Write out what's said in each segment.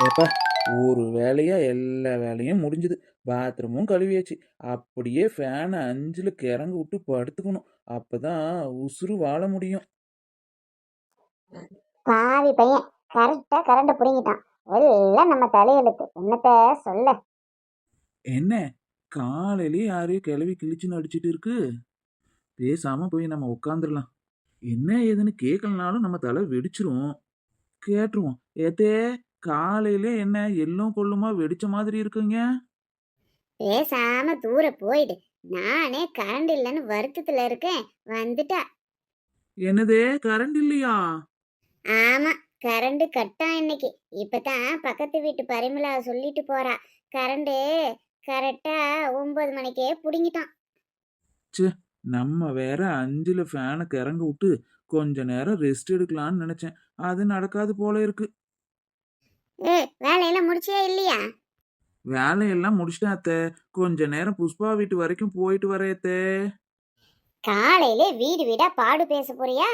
ஏப்பா ஒரு வேலையா எல்லா வேலையும் முடிஞ்சுது. பாத்ரூமும் கழுவியாச்சு. அப்படியே ஃபேனை 5ல் கிறங்க விட்டு படுத்துக்கணும். அப்பதான் உசுறு வாழ முடியும். பாவி பையன் கரெக்டா கரண்ட் புடுங்கிட்டான். எல்லாம் நம்ம தலையெழுத்து, என்னத்த சொல்ல. என்ன காலையிலேயே யாரையும் கிளவி கிழிச்சுன்னு அடிச்சிட்டு இருக்கு. பேசாம போய் நம்ம உட்காந்துடலாம். என்ன ஏதுன்னு கேட்கலனாலும் நம்ம தலை வெடிச்சிரும். கேட்டுருவோம். ஏத்தே காலையிலே என்ன எள்ளும் கொள்ளுமா வெடிச்ச மாதிரி இருக்குங்க. பேசாம தூர போயிடு. நானே கரண்ட் இல்லைன்னு வருத்தத்துல இருக்கேன். வந்துட்டா. என்னதே கரண்ட் இல்லையா? ஆமா, கரண்ட் கட்டா இன்னைக்கு. இப்பதான் பக்கத்து வீட்டு பரிமளா சொல்லிட்டு போறா. கரண்ட் கரெக்டா 9 மணிக்கே புடுங்கிட்டான். ச்சே, நம்ம வேற 5ல் ஃபேனை கிறங்க விட்டு கொஞ்ச நேரம் ரெஸ்ட் எடுக்கலாம்னு நினைச்சேன். அது நடக்காது போல இருக்கு. வேலையெல்லாம் முடிச்சியா இல்லையா? வேலையெல்லாம் முடிச்சிட்டேன் அத்தை. கொஞ்ச நேரம் புஷ்பா வீட்டு வரைக்கும் போயிட்டு வரேன் அத்தை. காலையிலே வீடு வீடா பாடு பேச போறியா?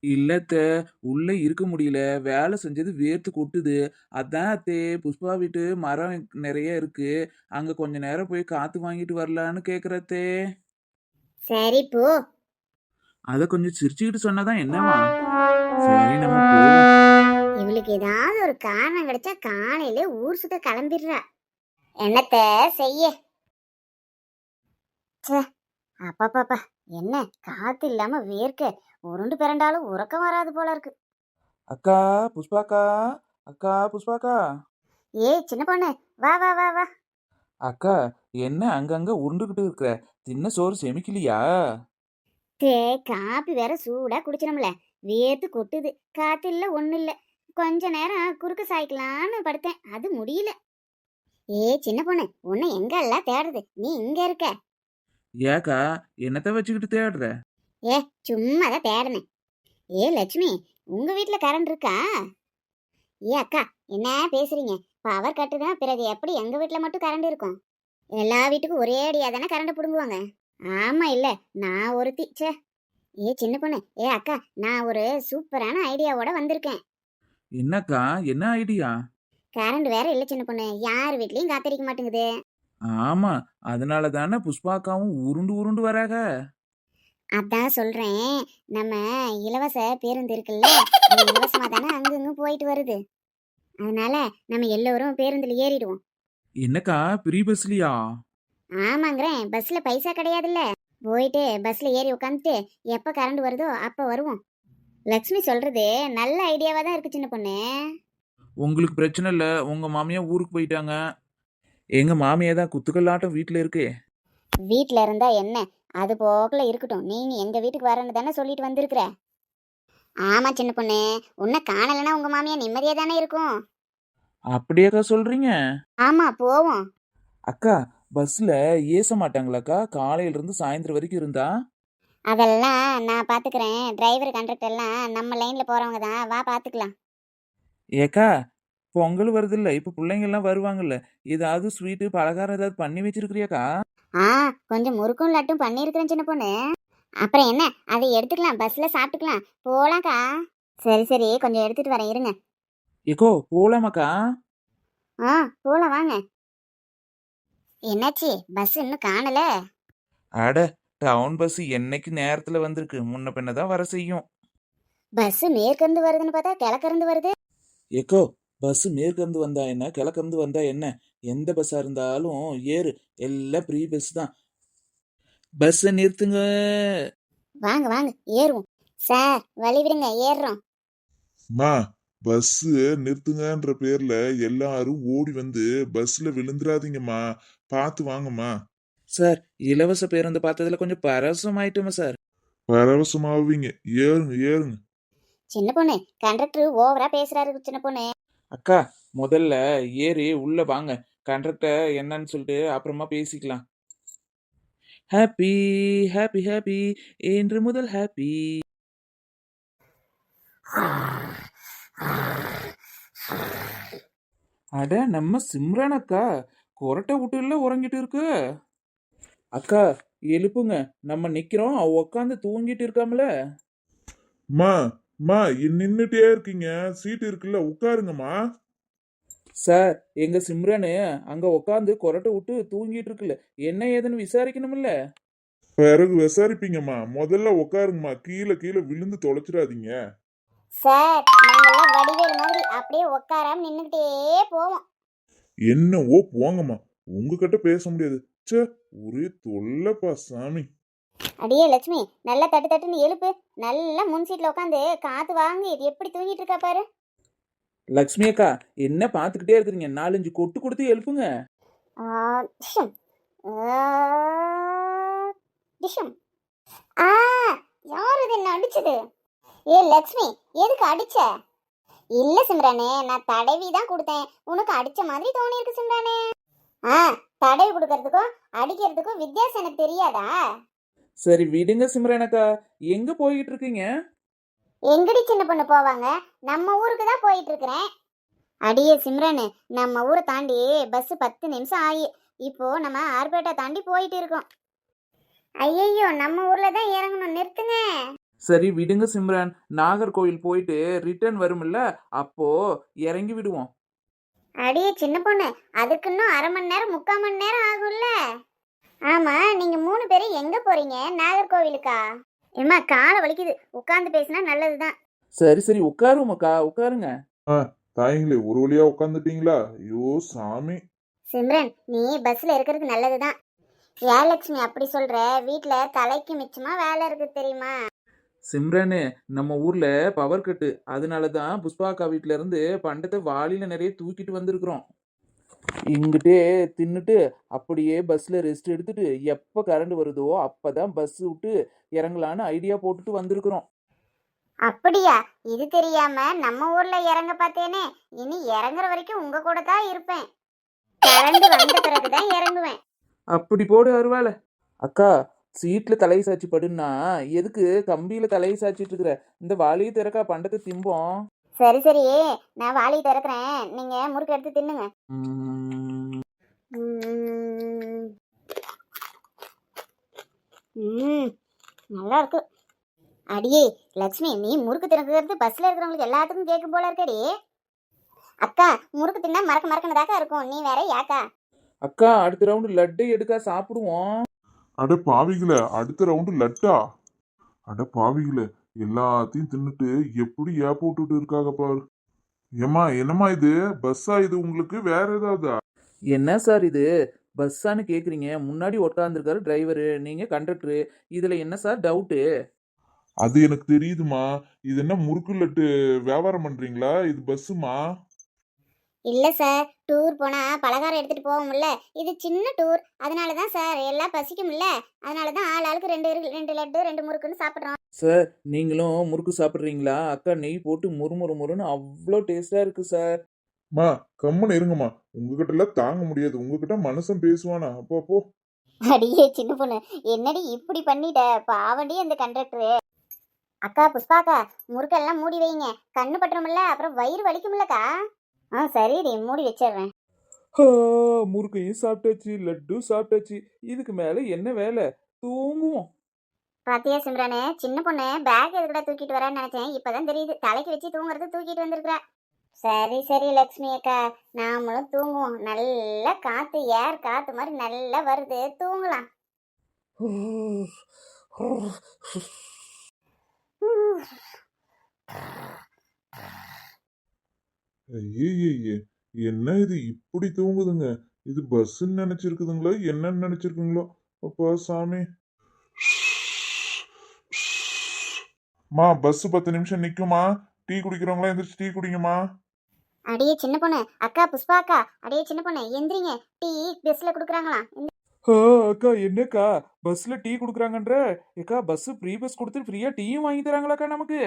இல்ல அத்தை, உள்ள இருக்க முடியல. வேலை செஞ்சது வேர்த்து கொட்டுது. அதான் அத்தை, புஷ்பா வீட்டு மரம் நிறைய இருக்கு. அங்க கொஞ்ச நேரம் போய் காத்து வாங்கிட்டு வரலான்னு கேக்குற அத்தை. சரி போ. அத கொஞ்சம் சிரிச்சுக்கிட்டு சொன்னாதான் என்னவா? சரி நம்ம போவோம். இவளுக்கு ஏதாவது ஒரு காரணம் கிடைச்சா காலையிலே ஊர் சுத்த கிளம்பிடுறா. என்னத்த செய்ய. ச்சே, அப்பப்பா, என்ன காத்து இல்லாம வேர்க்க உருண்டு பிறண்டாலும் உறக்கம் வராது போல இருக்கு. அக்கா புஷ்பாக்கா, அக்கா புஷ்பாக்கா. ஏய் சின்ன பொண்ணு, வா வா வா வா. அக்கா, என்ன அங்கங்க உருண்டுகிட்டு இருக்கிற? தின்ன சோறு செமிக்கலையா? தே, காப்பி வேற சூடா குடிச்சிடும்ல. வேர்த்து கொட்டுது. காத்து இல்ல ஒண்ணு இல்ல. கொஞ்ச நேரம் குறுக்கு சாய்க்கலான்னு படுத்தேன், அது முடியல. சின்ன பொண்ணு, உன்னை எங்க எல்லாம் தேடுது, நீ இங்க இருக்க. ஏக்கா, என்னத்த வச்சுக்கிட்டு தேடுற? ஏ சும்மா தான் தேடினேன். லட்சுமி, உங்க வீட்டுல கரண்ட் இருக்கா? அக்கா, என்ன பேசுறீங்க? பவர் கட்டு தான், பிறகு எப்படி எங்க வீட்டுல மட்டும் கரண்ட் இருக்கும்? எல்லா வீட்டுக்கும் ஒரே அடியா தானே கரண்ட் புடுங்குவாங்க. ஆமா இல்ல, நான் ஒருத்தி. ச்சே. சின்ன பொண்ணு, அக்கா, நான் ஒரு சூப்பரான ஐடியாவோட வந்திருக்கேன். என்னக்கா, என்ன ஐடியா? கரண்ட் வேற இல்ல சின்ன பொண்ணு, யார் வீட்லயும் காத்தடிக்க மாட்டேங்குது. ஆமா, அதனால தானே புஷ்பாக்காவும் உருண்டு உருண்டு வராக. அதான் சொல்றேன். நம்ம இலவச பேருந்து இருக்குல்ல, அது இலவசமா தானே அங்கங்க போயிட்டு வருது. அதனால நம்ம எல்லோரும் பேருந்துல ஏறிடுவோம். என்னக்கா, ஃப்ரீ பஸ்லயா? ஆமாங்கிறேன், பஸ்ல பைசா கிடையாதுல்ல. போயிட்டு பஸ்ல ஏறி உட்காந்துட்டு எப்ப கரண்ட் வருதோ அப்ப வருவோம். லக்ஷ்மி சொல்றது நல்ல ஐடியாவா தான் இருக்கு சின்ன பொண்ணு. உங்களுக்கு பிரச்சனை இல்ல, உங்க மாமியா ஊருக்கு போயிட்டாங்க. எங்க மாமியா தான் குத்துக்கல்லாட்டம் வீட்டுல இருக்கே. வீட்ல இருந்தா என்ன, அது போக்குல இருக்கட்டும். நீ எங்க வீட்டுக்கு வரேன்னு தானே சொல்லிட்டு வந்திருக்கிற. ஆமா சின்ன பொண்ணு, உன்னை காணலைன்னா உங்க மாமியா நிம்மதியா தானே இருக்கும். அப்படியாக்கா சொல்றீங்க? ஆமா, போவோம். அக்கா, பஸ்ல ஏச மாட்டாங்களாக்கா காலையில இருந்து சாயந்தரம் வரைக்கும் இருந்தா? அதெல்லாம் நான் பாத்துக்கிறேன். டிரைவர் கண்டக்டர் எல்லாம் நம்ம லைன்ல போறவங்க தான், வா பாத்துக்கலாம். ஏக்கா, பொங்கல் வருதுல்ல, இப்ப பிள்ளைங்க எல்லாம் வருவாங்கல்ல, ஏதாவது ஸ்வீட்டு பலகாரம் ஏதாவது பண்ணி வச்சிருக்கிறியாக்கா? ஆ, கொஞ்சம் முறுக்கும் லட்டும் பண்ணியிருக்கிறேன் சின்ன பொண்ணு. அப்புறம் என்ன, அதை எடுத்துக்கலாம், பஸ்ல சாப்பிட்டுக்கலாம். போலாம்க்கா. சரி சரி, கொஞ்சம் எடுத்துட்டு வரேன், இருங்க. ஏக்கோ போலாமாக்கா? ஆ, போலாம் வாங்க. என்னாச்சு, பஸ் இன்னும் காணல? அட, டவுன் பஸ் என்னைக்கு நேரத்துல வந்திருக்கு, முன்ன பின்னதான் வர செய்யும். பஸ் மேற்கிருந்து வருதுன்னு பார்த்தா கிழக்கிருந்து வருது. ஏக்கோ, பஸ் மேற்கிருந்து வந்தா என்ன கிழக்கிருந்து வந்தா என்ன, எந்த பஸ்ஸா இருந்தாலும் ஏறு, எல்லாம் ஃப்ரீ பஸ் தான். பஸ்ஸை நிறுத்துங்க. வாங்க வாங்க, ஏறுவோம். சார், வழி விடுங்க, ஏறுறோம். மா, பஸ் நிறுத்துங்கன்ற பேர்ல எல்லாரும் ஓடி வந்து பஸ்ல விழுந்துராதீங்கம்மா, பார்த்து வாங்கம்மா. சார், இலவச பேருந்து பார்த்ததுல கொஞ்சம் பரவசம் ஆயிட்டுமா சார்? பரவசமாவீங்க, ஏறுங்க ஏறுங்க. சின்ன பொண்ணு, கண்டக்டர் ஓவரா பேசுறாரு சின்ன பொண்ணு. அக்கா, முதல்ல ஏறி உள்ள வாங்க. கண்டக்டர் என்னன்னு சொல்லிட்டு அப்புறமா பேசிக்கலாம். ஹாப்பி ஹாப்பி ஹாப்பி, இன்று முதல் ஹாப்பி. அட, நம்ம சிம்ரன் அக்கா கொரட்டை விட்டுல உறங்கிட்டு இருக்கு. அக்கா, எழுப்புங்க, நம்ம நிக்கிறோம், அவ உட்காந்து தூங்கிட்டு இருக்காமல. மா மா, நின்னுட்டே இருக்கீங்க, சீட் இருக்குல்ல, உட்காருங்கம்மா. சார் எங்க சிம்ரனு அங்க உட்காந்து கொரட்டை விட்டு தூங்கிட்டு இருக்குல்ல, என்ன ஏதுன்னு விசாரிக்கணும்ல. பிறகு விசாரிப்பீங்கம்மா, முதல்ல உட்காருங்கம்மா, கீழே கீழே விழுந்து தொலைச்சிடாதீங்க. சார் நாங்கெல்லாம் வடிவேல் மாதிரி அப்படியே உட்காராம நின்றுக்கிட்டே போவோம். என்னவோ போங்கம்மா, உங்ககிட்ட பேச முடியாது. ச்சே, ஒரே தொல்லைப்பா சாமி. அடியே லட்சுமி, நல்லா தட்டு தட்டுன்னு எழுப்பு. நல்லா முன் சீட்ல உட்காந்து காத்து வாங்கி எப்படி தூங்கிட்டு இருக்கா பாரு. லக்ஷ்மி அக்கா, என்ன பார்த்துக்கிட்டே இருக்கிறீங்க? 4-5 கொட்டு கொடுத்து எழுப்புங்க. ஆ, டிஷம். ஆ, டிஷம். ஆ, யார் இது என்ன அடிச்சது? ஏ லட்சுமி, எதுக்கு அடிச்ச? இல்ல சிம்ரானே, நான் தடவி தான் கொடுத்தேன். உனக்கு அடிச்ச மாதிரி தோணி இருக்கு சிம்ரானே. ஆ, தடவி கொடுக்கறதுக்கும் அடிக்கிறதுக்கும் வித்தியாசம் எனக்கு தெரியாதா? சரி விடுங்க சிம்ரன் அக்கா, எங்க போய்கிட்டு இருக்கீங்க? எங்கடி சின்ன பொண்ணு போவாங்க? நம்ம ஊருக்கு தான் போயிட்டு இருக்கிறேன். அடியே சிம்ரனு, நம்ம ஊரை தாண்டி பஸ் 10 நிமிஷம் ஆகி இப்போ நம்ம ஆர்பேட்டை தாண்டி போயிட்டு இருக்கோம். ஐயையோ, நம்ம ஊர்ல தான் இறங்கணும், நிறுத்துங்க. சரி விடுங்க சிம்ரன், நாகர்கோவில் போயிட்டு ரிட்டர்ன் வரும்ல, அப்போ இறங்கி விடுவோம். அடியே சின்ன பொண்ணு, அதுக்கு இன்னும் 1/2 மணி நேரம் 3/4 மணி நேரம் ஆகும்ல. ஆமா, நீங்க 3 பேரும் எங்க போறீங்க? நாகர்கோவிலுக்கா? ஏம்மா காலை வலிக்குது, உட்காந்து பேசினா நல்லதுதான். சரி சரி உட்காருவோம் அக்கா, உட்காருங்க. தாயங்களே, ஒரு வழியா உட்காந்துட்டீங்களா? ஐயோ சாமி. சிம்ரன், நீ பஸ்ல இருக்கிறது நல்லதுதான். ஏலட்சுமி அப்படி சொல்ற? வீட்டுல தலைக்கு மிச்சமா வேலை இருக்கு தெரியுமா? சிம்ரனு, நம்ம ஊர்ல பவர் கட்டு, அதனால தான் புஷ்பா அக்கா வீட்ல இருந்து பண்டத்தை வாளியில நிறைய தூக்கிட்டு வந்திருக்கிறோம். இங்கிட்டே தின்னுட்டு அப்படியே பஸ்ல ரெஸ்ட் எடுத்துட்டு எப்போ கரண்ட் வருதோ அப்பதான் பஸ் விட்டு இறங்கலான்னு ஐடியா போட்டுட்டு வந்திருக்கிறோம். அப்படியா? இது தெரியாம நம்ம ஊர்ல இறங்க பார்த்தேனே. இனி இறங்குற வரைக்கும் உங்க கூட தான் இருப்பேன். கரண்ட் வந்த பிறகுதான் இறங்குவேன். அப்படி போடு அருவாள. அக்கா, சீட்ல தலையை சாய்ச்சி படுன்னா எதுக்கு கம்பியில தலையை சாய்ச்சிட்டு இருக்கிற? இந்த வாளியை திறக்கா, பண்டத்தை திம்போம். சரி சரி, நான் வாளி திறக்கிறேன், நீங்க முறுக்கு எடுத்து தின்னுங்க. நல்லா இருக்கு. அடியே லட்சுமி, நீ முறுக்கு திறக்கிறது பஸ்ல இருக்கிறவங்களுக்கு எல்லாத்துக்கும் கேட்கும் போல இருக்கடி. அக்கா, முறுக்கு தின்னா மறக்க மறக்கனதாக்கா இருக்கும், நீ வேற யாக்கா? அக்கா, அடுத்த ரவுண்டு லட்டு எடுக்கா, சாப்பிடுவோம். அட பாவிகளே, அடுத்த ரவுண்டு லட்டா? அட பாவிகளே, எல்லாத்தையும் தின்னுட்டு எப்படி ஏப்ப விட்டுட்டு இருக்காங்க பாரு. ஏம்மா, என்னம்மா இது? பஸ்ஸா இது? உங்களுக்கு வேற ஏதாவதா? என்ன சார் இது, பஸ்ஸான்னு கேட்குறீங்க? முன்னாடி உட்காந்துருக்காரு டிரைவரு, நீங்கள் கண்டக்டரு, இதில் என்ன சார் டவுட்டு? அது எனக்கு தெரியுதுமா. இது என்ன முறுக்கு லட்டு வியாபாரம் பண்றீங்களா? இது பஸ்ஸுமா? இல்ல சார், டூர் போனா பலகாரம் எடுத்துட்டு போவோம்ல, இது சின்ன டூர், அதனாலதான் சார், எல்லாம் பசிக்கும்ல, அதனாலதான் ஆள் ஆளுக்கு 2 லட்டு 2 முறுக்குன்னு சாப்பிட்றோம். சார் நீங்களும் முறுக்கு சாப்பிட்றீங்களா? அக்கா நெய் போட்டு முறுமுறு முறுன்னு அவ்வளோ டேஸ்டாக இருக்குது சார். மா, கம்முன்னு இருங்கம்மா. உங்ககிட்ட எல்லாம் தாங்க முடியாது. உங்ககிட்ட மனுஷன் பேசுவானா? அப்போ போ. அடியே சின்ன பொண்ணு, என்னடி இப்படி பண்ணிட்ட? பாவண்டி அந்த கண்டக்டரு. அக்கா புஷ்பாக்கா, முறுக்கெல்லாம் மூடி வைங்க, கண்ணு பட்டுறோம்ல, அப்புறம் வயிறு வலிக்கும்லக்கா. ஆ சரிடி, மூடி வச்சிடுறேன். முறுக்கையும் சாப்பிட்டாச்சு, லட்டு சாப்பிட்டாச்சு, இதுக்கு மேலே என்ன வேலை? தூங்குவோம். பாத்தியா சிம்ரானே, சின்ன பொண்ணு பேக் எதுக்கூட தூக்கிட்டு வரேன்னு நினைச்சேன், இப்பதான் தெரியுது தலைக்கு வச்சு தூங்குறது தூக்கிட்டு வந்திருக்கிறா. சரி சரி லட்சுமி அக்கா, நாமளும் தூங்குவோம். நல்லா காத்து, ஏர் காத்து மாதிரி நல்லா வருது, தூங்கலாம். ஐயே, என்ன இது இப்படி தூங்குதுங்க? இது பஸ்ன்னு நினைச்சிருக்குதுங்களோ, என்னன்னு நினைச்சிருக்குங்களோ? அப்பா சாமி. மா, பஸ் 10 நிமிஷம் நிக்குமா? டீ குடிக்கிறவங்களா எந்திரிச்சு டீ குடிங்கம்மா. அடியே சின்ன பொண்ணு, அக்கா புஷ்பா அக்கா, அடியே சின்ன பொண்ணு எந்திரிங்க, டீ பஸ்ல குடுக்குறாங்களாம். அக்கா, என்னக்கா பஸ்ல டீ கொடுக்குறாங்கன்ற? ஏக்கா, பஸ் ஃப்ரீ பஸ் கொடுத்து ஃப்ரீயா டீயும் வாங்கி தராங்களாக்கா நமக்கு?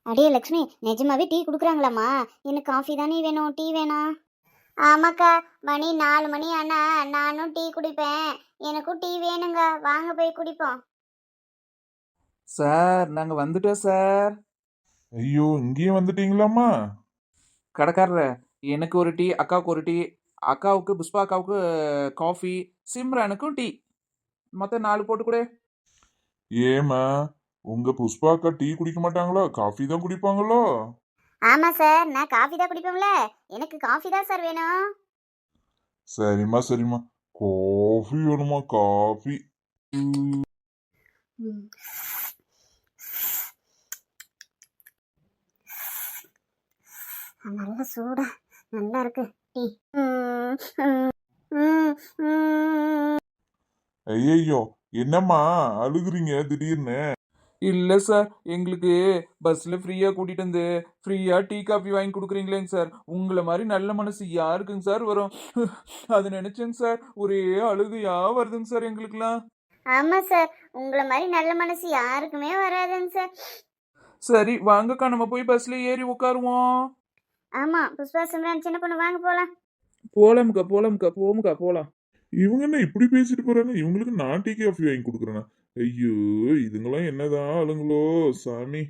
அடியே லட்சுமி, நிஜமாவே டீ குடுக்குறாங்களாம்மா? எனக்கு காஃபி தானே வேணும், டீ வேணாம்? ஆமாக்கா, மணி 4 மணி ஆனா நானும் டீ குடிப்பேன், எனக்கும் டீ வேணுங்க, வாங்க போய் குடிப்போம். சார் நாங்கள் வந்துட்டோம் சார். ஐயோ, இங்கேயும் வந்துட்டீங்களாம்மா? கடைக்காரர், எனக்கு ஒரு டீ, அக்காவுக்கு ஒரு டீ, அக்காவுக்கு புஷ்பா அக்காவுக்கு காஃபி, சிம்ரனுக்கும் டீ, மொத்தம் 4 போட்டு கூட. ஏமா, உங்க புஷ்பாக்கா டீ குடிக்க மாட்டாங்களோ? காஃபி தான் குடிப்பாங்களோ? ஆமா சார், நான் காஃபி தான் குடிப்பேன்ல, எனக்கு காஃபி தான் சார் வேணும். சரிம்மா சரிம்மா, காஃபி வேணுமா? காஃபி. ம். நல்ல சூடா நல்லா இருக்கு டீ. ம், ம், ம், ம். ஐயையோ, என்னம்மா அழுகுறீங்க திடீர்னு? இல்ல சார், எங்களுக்கு பஸ்ல ஃப்ரீயா கூட்டிட்டு வந்து ஃப்ரீயா டீ காபி வாங்கி கொடுக்குறீங்களேங்க சார். உங்களை மாதிரி நல்ல மனசு யாருக்குங்க சார் வரும்? அது நினைச்சேங்க சார், ஒரே அழுகையா வருதுங்க சார் எங்களுக்குலாம். ஆமா சார், உங்களை மாதிரி நல்ல மனசு யாருக்குமே வராதுங்க சார். சரி வாங்கக்கா, நம்ம போய் பஸ்ல ஏறி உட்காருவோம். ஆமா, புஷ்பா சிம்ரன் சின்ன பொண்ணு வாங்க போலாம். போலாமுக்கா போலாமுக்கா, போமுக்கா போலாம். இவங்க என்ன இப்படி பேசிட்டு போறாங்க? இவங்களுக்கு நான் டீ காஃபி வாங்கி கொடுக்குறேனா? ஐயோ, இதுங்களாம் என்னதான் ஆளுங்களோ சாமி.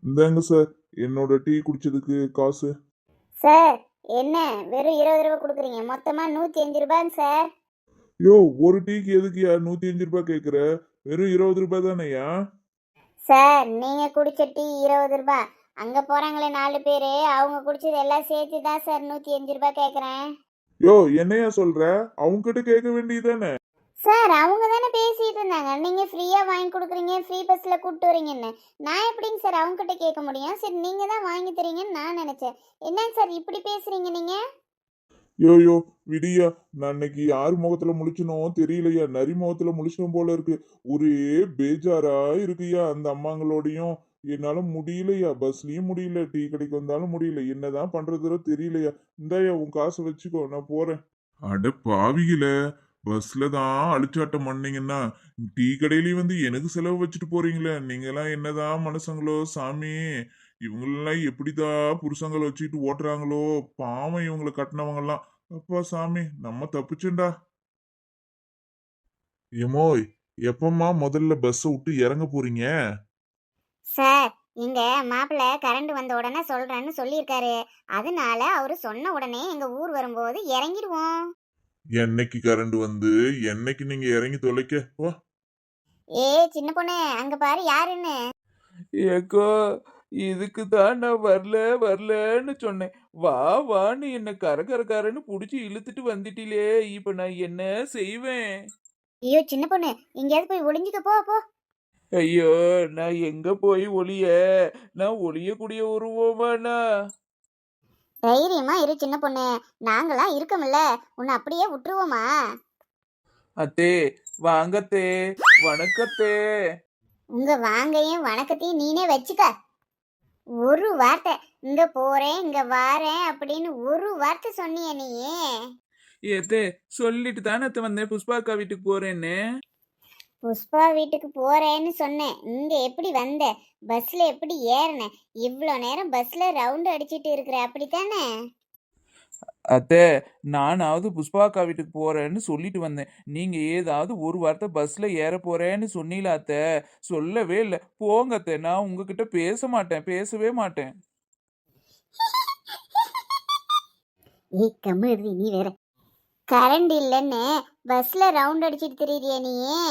இந்தாங்க சார், என்னோட டீ குடிச்சதுக்கு காசு. சார், என்ன வெறும் 20 ரூபா கொடுக்குறீங்க? மொத்தமா 105 ரூபாங்க சார். யோ, ஒரு டீக்கு எதுக்குயா 105 ரூபாய் கேட்குற? வெறும் 20 ரூபாய் தானேயா? சார், நீங்க குடிச்ச டீ 20 ரூபாய். அங்க போறாங்களே 4 பேரு, அவங்க குடிச்சது எல்லாம் சேர்த்து தான் சார் 105 ரூபாய் கேக்குறேன். யோ, என்னையா சொல்ற? அவங்க கிட்ட கேட்க வேண்டியதானே? சார், அவங்க தானே பேசிட்டு இருந்தாங்க, நீங்க ஃப்ரீயா வாங்கி கொடுக்குறீங்க, ஃப்ரீ பஸ்ல கூப்பிட்டு வரீங்கன்னு. நான் எப்படிங்க சார் அவங்க கிட்ட கேட்க முடியும்? சரி, நீங்க தான் வாங்கி தரீங்கன்னு நான் நினைச்சேன். என்னங்க சார் இப்படி பேசுறீங்க நீங்க? யோ யோ, விடியா. நான் இன்னைக்கு யார் முகத்துல முழிச்சனோ தெரியலையா, நரி முகத்துல முழிச்சனும் போல இருக்கு. ஒரே பேஜாரா இருக்குயா அந்த அம்மாங்களோடையும். என்னால முடியலையா, பஸ்லயும் முடியல, டீ கடைக்கு வந்தாலும் முடியல. என்னதான் பண்றதோ தெரியலையா. இந்தாயா உன் காசை வச்சுக்கோ, நான் போறேன். அட பாவிகள, பஸ்ல தான் அழிச்சாட்டம் பண்ணீங்கன்னா டீ கடையிலயும் வந்து எனக்கு செலவு வச்சுட்டு போறீங்களே. நீங்க எல்லாம் என்னதான் மனுஷங்களோ சாமி. இவங்களெல்லாம் எப்படிதான் புருஷங்களை வச்சுக்கிட்டு ஓட்டுறாங்களோ. பாவம் இவங்களை கட்டினவங்க எல்லாம். அப்பா சாமி, நம்ம தப்பிச்சுண்டா. ஏமோய், எப்பம்மா முதல்ல பஸ் விட்டு இறங்க போறீங்க? சார், எங்க மாப்பிள்ளை கரண்ட் வந்த உடனே சொல்றேன்னு சொல்லியிருக்காரு. அதனால அவரு சொன்ன உடனே எங்க ஊர் வரும்போது இறங்கிடுவோம். என்னைக்கு கரண்ட் வந்து என்னைக்கு நீங்க இறங்கி தொலைக்க வா. ஏ சின்ன பொண்ணு, அங்க பாரு யாருன்னு. ஏக்கோ, இதுக்கு தான் நான் வரல வரலன்னு சொன்னேன். வா வான்னு என்ன கரன்னு புடிச்சு இழுத்துட்டு வந்துட்டிலே. இப்ப நான் என்ன செய்வேன்? ஐயோ சின்ன பொண்ணு, எங்கேயாவது போய் ஒளிஞ்சுக்க, போ போ. ஐயோ, நான் எங்க போய் ஒளிய? நான் ஒளியக்கூடிய உருவமாண்ணா? தைரியமா இரு சின்ன பொண்ணு, நாங்களாம் இருக்கோம்ல, உன்னை அப்படியே விட்டுருவோமா? அத்தே, வாங்கத்தே, வணக்கத்தே. உங்க வாங்கையும் வணக்கத்தையும் நீனே வச்சுக்க. ஒரு வார்த்தை இங்க போறேன் இங்க வாரேன் அப்படின்னு ஒரு வார்த்தை சொன்னிய நீயே? ஏத்தே, சொல்லிட்டு தானே அத்தை வந்தேன் புஷ்பாக்கா வீட்டுக்கு போறேன்னு. புஷ்பா வீட்டுக்கு போறேன்னு சொன்னேன், இங்க எப்படி வந்த? பஸ்ல எப்படி ஏறின? இவ்வளோ நேரம் பஸ்ல ரவுண்ட் அடிச்சிட்டு இருக்கிற, அப்படித்தானே? அத்தை, நானாவது புஷ்பாக்கா வீட்டுக்கு போறேன்னு சொல்லிட்டு வந்தேன். நீங்க ஏதாவது ஒரு வார்த்தை பஸ்ல ஏற போறேன்னு சொன்னீங்களா அத்தை? சொல்லவே இல்லை. போங்க அத்தை, நான் உங்ககிட்ட பேச மாட்டேன், பேசவே மாட்டேன். ஏய் கம்மு எழுதி, நீ வேற. கரண்ட் இல்லைன்னு பஸ்ல ரவுண்ட் அடிச்சிட்டு திரியிறிய நீயே?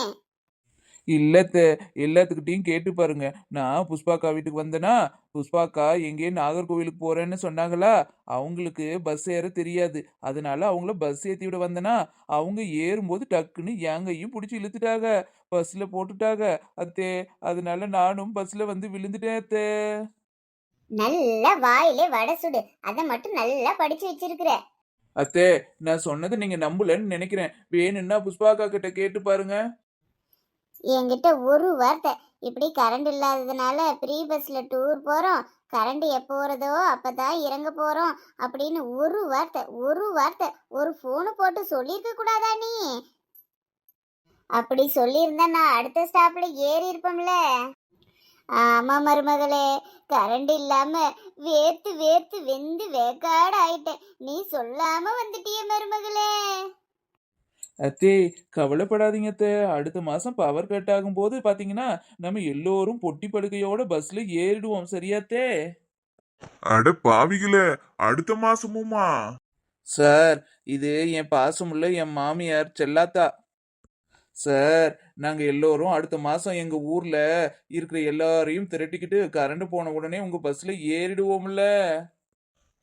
இல்லத்த, எல்லாத்துக்கிட்டையும் கேட்டு பாருங்க. நான் புஷ்பாக்கா வீட்டுக்கு வந்தேனா, புஷ்பாக்கா எங்கேயும் நாகர்கோவிலுக்கு போறேன்னு சொன்னாங்களா, அவங்களுக்கு பஸ் ஏற தெரியாது. அதனால அவங்கள பஸ் ஏத்தி விட வந்தேனா, அவங்க ஏறும்போது டக்குன்னு எங்கையும் பிடிச்சி இழுத்துட்டாங்க, பஸ்ல போட்டுட்டாங்க அத்தே. அதனால நானும் பஸ்ல வந்து விழுந்துட்டேன் அத்தே. நல்ல வாயிலே வடை சுடு, அதை மட்டும் நல்லா படிச்சு வச்சிருக்கிற. அத்தே, நான் சொன்னதை நீங்க நம்பலன்னு நினைக்கிறேன். வேணும்னா புஷ்பாக்கா கிட்ட கேட்டு பாருங்க. என்கிட்ட ஒரு வார்த்தை, இப்படி கரண்ட் இல்லாததுனால ப்ரீ பஸ்ல டூர் போறோம், கரண்ட் எப்போ வருதோ அப்பதான் இறங்க போறோம் அப்படின்னு ஒரு வார்த்தை, ஒரு வார்த்தை, ஒரு ஃபோனு போட்டு சொல்லியிருக்க கூடாதா நீ? அப்படி சொல்லியிருந்தா நான் அடுத்த ஸ்டாப்ல ஏறி இருப்போம்ல. ஆமா மருமகளே, கரண்ட் இல்லாம வேர்த்து வேர்த்து வெந்து வேக்காடு ஆயிட்டேன். நீ சொல்லாம வந்துட்டிய மருமகளே. அத்தே, கவலைப்படாதீங்க அத்தே. அடுத்த மாசம் பவர் கட் ஆகும் போது பாத்தீங்கன்னா நம்ம எல்லோரும் பொட்டி படுக்கையோட பஸ்ல ஏறிடுவோம். சரியாத்தே? அட பாவிகளே, அடுத்த மாசமுமா? சார், இது என் பாசமுள்ள என் மாமியார் செல்லாத்தா. சார், நாங்க எல்லோரும் அடுத்த மாசம் எங்க ஊர்ல இருக்கிற எல்லாரையும் திரட்டிக்கிட்டு கரண்ட் போன உடனே உங்க பஸ்ல ஏறிடுவோம்ல.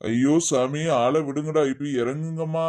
ஐயோ சாமி, ஆளை விடுங்கடா, இப்ப இறங்குங்கம்மா.